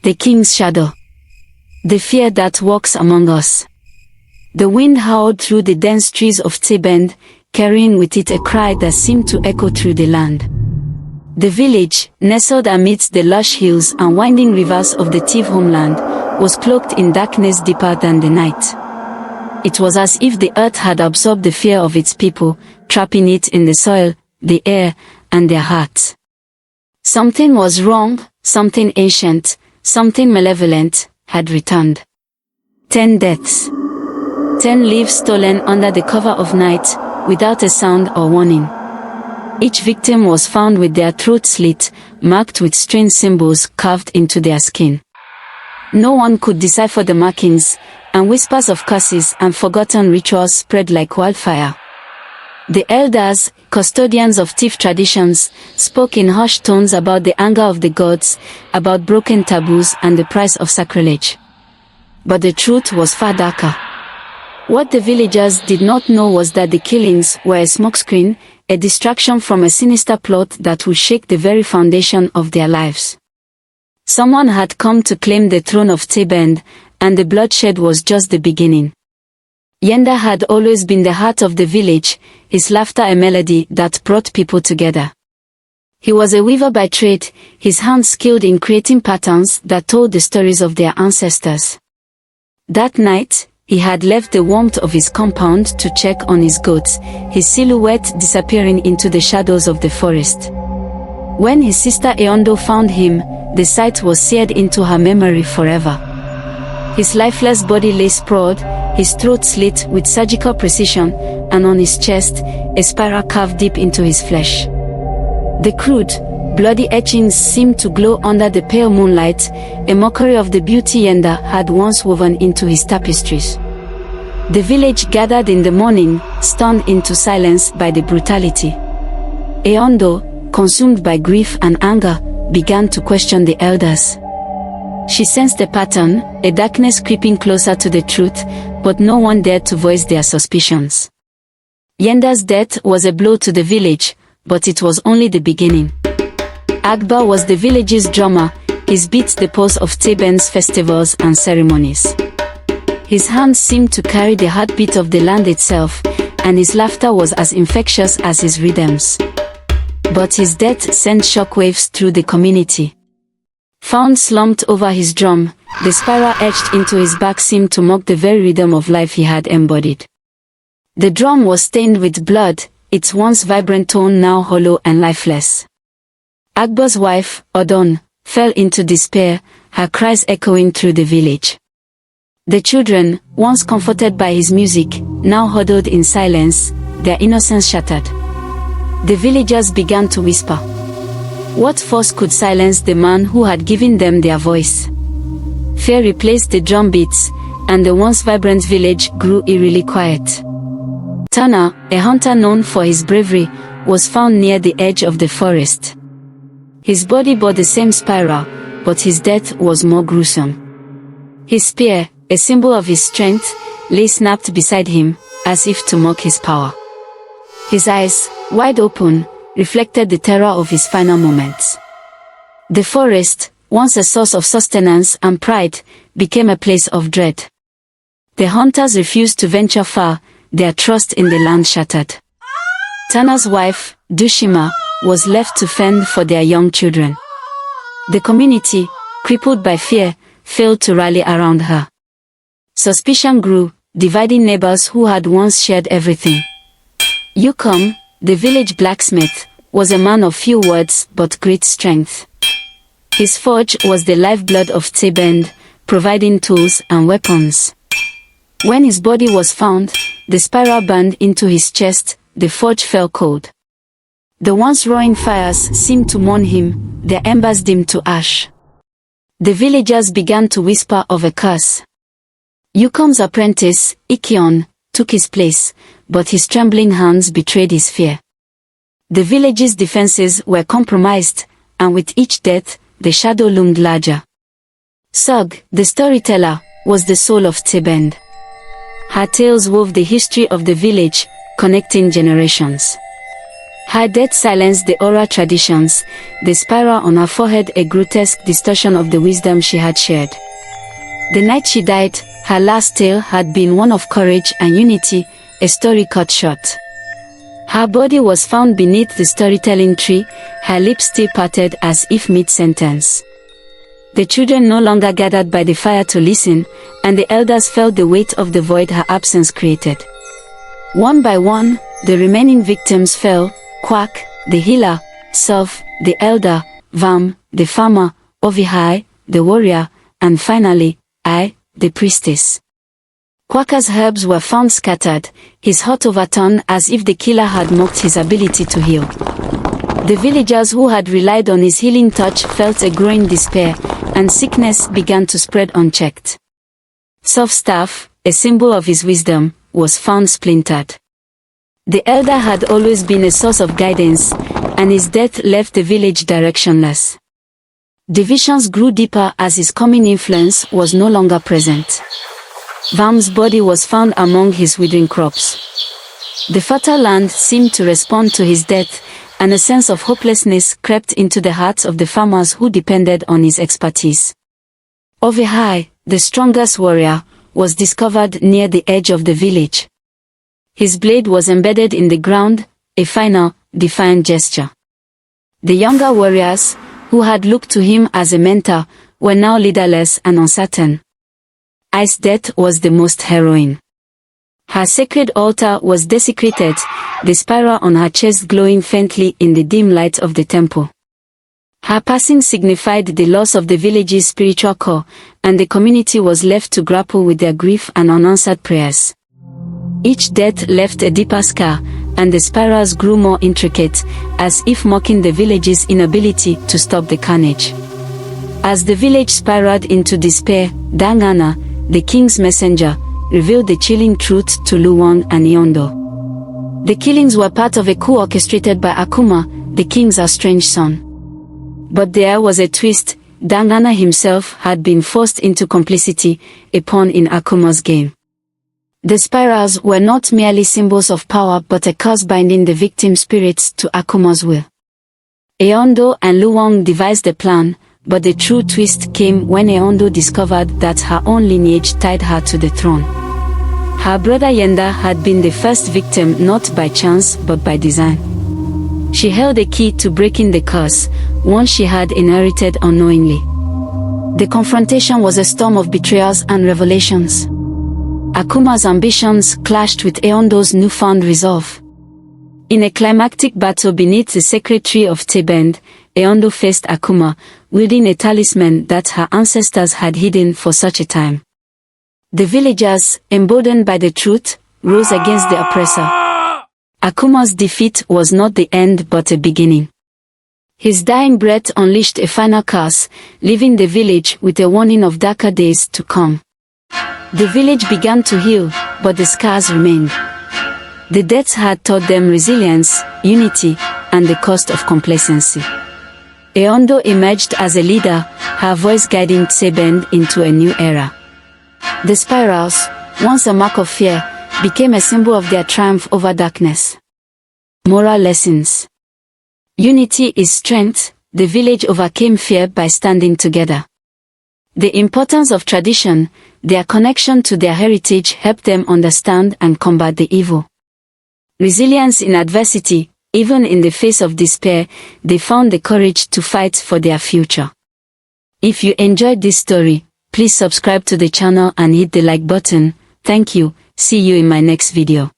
The king's shadow. The fear that walks among us. The wind howled through the dense trees of Tse-Gbende, carrying with it a cry that seemed to echo through the land. The village, nestled amidst the lush hills and winding rivers of the Tiv homeland, was cloaked in darkness deeper than the night. It was as if the earth had absorbed the fear of its people, trapping it in the soil, the air, and their hearts. Something was wrong, something ancient, something malevolent, had returned. 10 deaths. 10 lives stolen under the cover of night, without a sound or warning. Each victim was found with their throat slit, marked with strange symbols carved into their skin. No one could decipher the markings, and whispers of curses and forgotten rituals spread like wildfire. The elders, custodians of Tiv traditions, spoke in hushed tones about the anger of the gods, about broken taboos and the price of sacrilege. But the truth was far darker. What the villagers did not know was that the killings were a smokescreen, a distraction from a sinister plot that would shake the very foundation of their lives. Someone had come to claim the throne of Tse-Gbende, and the bloodshed was just the beginning. Yenda had always been the heart of the village, his laughter a melody that brought people together. He was a weaver by trade, his hands skilled in creating patterns that told the stories of their ancestors. That night, he had left the warmth of his compound to check on his goats, his silhouette disappearing into the shadows of the forest. When his sister Eondo found him, the sight was seared into her memory forever. His lifeless body lay sprawled, his throat slit with surgical precision, and on his chest, a spiral carved deep into his flesh. The crude, bloody etchings seemed to glow under the pale moonlight, a mockery of the beauty Yenda had once woven into his tapestries. The village gathered in the morning, stunned into silence by the brutality. Eondo, consumed by grief and anger, began to question the elders. She sensed a pattern, a darkness creeping closer to the truth, but no one dared to voice their suspicions. Yenda's death was a blow to the village, but it was only the beginning. Agba was the village's drummer, his beats the pulse of Tse-Gbende's festivals and ceremonies. His hands seemed to carry the heartbeat of the land itself, and his laughter was as infectious as his rhythms. But his death sent shockwaves through the community. Found slumped over his drum, the spiral etched into his back seemed to mock the very rhythm of life he had embodied. The drum was stained with blood, its once vibrant tone now hollow and lifeless. Agba's wife, Odon, fell into despair, her cries echoing through the village. The children, once comforted by his music, now huddled in silence, their innocence shattered. The villagers began to whisper. What force could silence the man who had given them their voice? Fear replaced the drum beats, and the once vibrant village grew eerily quiet. Tana, a hunter known for his bravery, was found near the edge of the forest. His body bore the same spiral, but his death was more gruesome. His spear, a symbol of his strength, lay snapped beside him, as if to mock his power. His eyes, wide open, reflected the terror of his final moments. The forest, once a source of sustenance and pride, became a place of dread. The hunters refused to venture far, their trust in the land shattered. Tana's wife, Dushima, was left to fend for their young children. The community, crippled by fear, failed to rally around her. Suspicion grew, dividing neighbors who had once shared everything. Yukom, the village blacksmith, was a man of few words but great strength. His forge was the lifeblood of Tse-Gbende, providing tools and weapons. When his body was found, the spiral burned into his chest, the forge fell cold. The once roaring fires seemed to mourn him, their embers dimmed to ash. The villagers began to whisper of a curse. Yukom's apprentice, Ikion, took his place, but his trembling hands betrayed his fear. The village's defenses were compromised, and with each death, the shadow loomed larger. Sug, the storyteller, was the soul of Tse-Gbende. Her tales wove the history of the village, connecting generations. Her death silenced the oral traditions, the spiral on her forehead a grotesque distortion of the wisdom she had shared. The night she died, her last tale had been one of courage and unity, a story cut short. Her body was found beneath the storytelling tree, her lips still parted as if mid-sentence. The children no longer gathered by the fire to listen, and the elders felt the weight of the void her absence created. One by one, the remaining victims fell: Quack, the healer; Self, the elder; Vam, the farmer; Ovihai, the warrior; and finally, I, the priestess. Quacker's herbs were found scattered, his heart overturned as if the killer had mocked his ability to heal. The villagers who had relied on his healing touch felt a growing despair, and sickness began to spread unchecked. Self's staff, a symbol of his wisdom, was found splintered. The elder had always been a source of guidance, and his death left the village directionless. Divisions grew deeper as his coming influence was no longer present. Vam's body was found among his withering crops. The fertile land seemed to respond to his death, and a sense of hopelessness crept into the hearts of the farmers who depended on his expertise. Ovihai, the strongest warrior, was discovered near the edge of the village. His blade was embedded in the ground, a final, defiant gesture. The younger warriors, who had looked to him as a mentor, were now leaderless and uncertain. I's death was the most harrowing. Her sacred altar was desecrated, the spiral on her chest glowing faintly in the dim light of the temple. Her passing signified the loss of the village's spiritual core, and the community was left to grapple with their grief and unanswered prayers. Each death left a deeper scar, and the spirals grew more intricate, as if mocking the village's inability to stop the carnage. As the village spiraled into despair, Dangana, the king's messenger, revealed the chilling truth to Luwang and Eondo. The killings were part of a coup orchestrated by Akuma, the king's estranged son. But there was a twist: Dangana himself had been forced into complicity, a pawn in Akuma's game. The spirals were not merely symbols of power but a curse binding the victim spirits to Akuma's will. Eondo and Luwang devised a plan, but the true twist came when Eondo discovered that her own lineage tied her to the throne. Her brother Yenda had been the first victim not by chance but by design. She held a key to breaking the curse, one she had inherited unknowingly. The confrontation was a storm of betrayals and revelations. Akuma's ambitions clashed with Eondo's newfound resolve. In a climactic battle beneath the sacred tree of Tse-Gbende, Eondo faced Akuma, wielding a talisman that her ancestors had hidden for such a time. The villagers, emboldened by the truth, rose against the oppressor. Akuma's defeat was not the end but a beginning. His dying breath unleashed a final curse, leaving the village with a warning of darker days to come. The village began to heal, but the scars remained. The deaths had taught them resilience, unity, and the cost of complacency. Eondo emerged as a leader, her voice guiding Tse-Gbende into a new era. The spirals, once a mark of fear, became a symbol of their triumph over darkness. Moral lessons. Unity is strength. The village overcame fear by standing together. The importance of tradition, their connection to their heritage, helped them understand and combat the evil. Resilience in adversity. Even in the face of despair, they found the courage to fight for their future. If you enjoyed this story, please subscribe to the channel and hit the like button. Thank you. See you in my next video.